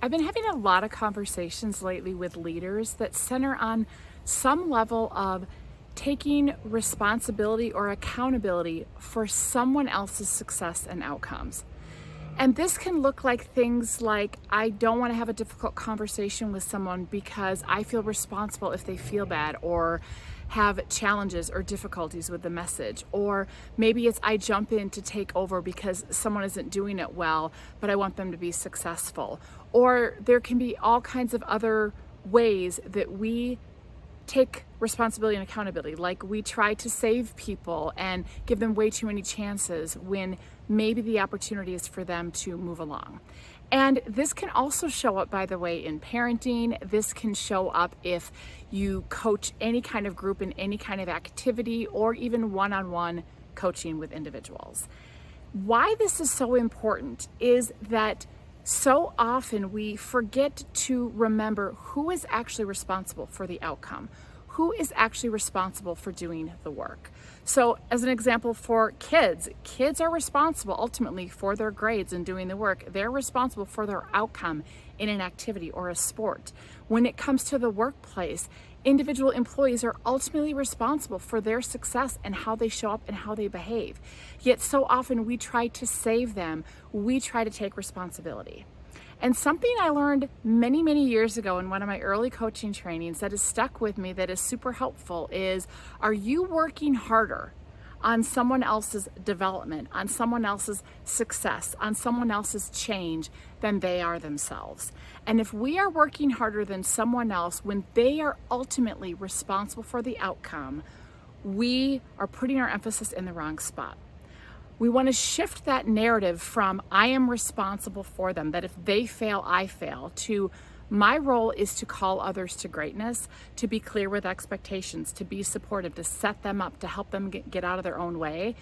I've been having a lot of conversations lately with leaders that center on some level of taking responsibility or accountability for someone else's success and outcomes. And this can look like things like, I don't want to have a difficult conversation with someone because I feel responsible if they feel bad or have challenges or difficulties with the message. Or maybe it's I jump in to take over because someone isn't doing it well, but I want them to be successful. Or there can be all kinds of other ways that we take responsibility and accountability. Like we try to save people and give them way too many chances when maybe the opportunity is for them to move along. And this can also show up, by the way, in parenting. This can show up if you coach any kind of group in any kind of activity or even one-on-one coaching with individuals. Why this is so important is that so often we forget to remember who is actually responsible for the outcome, who is actually responsible for doing the work. So as an example for kids are responsible ultimately for their grades and doing the work. They're responsible for their outcome in an activity or a sport. When it comes to the workplace, individual employees are ultimately responsible for their success and how they show up and how they behave. Yet so often we try to save them. We try to take responsibility. And something I learned many, many years ago in one of my early coaching trainings that has stuck with me that is super helpful is, are you working harder on someone else's development, on someone else's success, on someone else's change than they are themselves? And if we are working harder than someone else when they are ultimately responsible for the outcome, we are putting our emphasis in the wrong spot. We want to shift that narrative from I am responsible for them, that if they fail, I fail, to my role is to call others to greatness, to be clear with expectations, to be supportive, to set them up, to help them get out of their own way.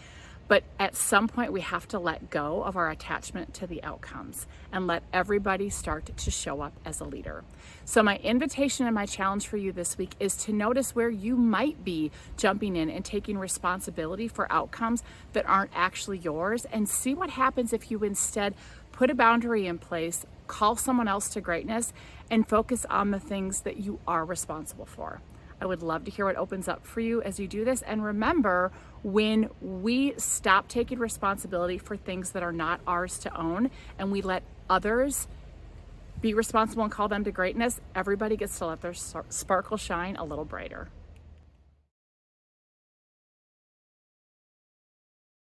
But at some point, we have to let go of our attachment to the outcomes and let everybody start to show up as a leader. So my invitation and my challenge for you this week is to notice where you might be jumping in and taking responsibility for outcomes that aren't actually yours, and see what happens if you instead put a boundary in place, call someone else to greatness, and focus on the things that you are responsible for. I would love to hear what opens up for you as you do this. And remember, when we stop taking responsibility for things that are not ours to own and we let others be responsible and call them to greatness, everybody gets to let their sparkle shine a little brighter.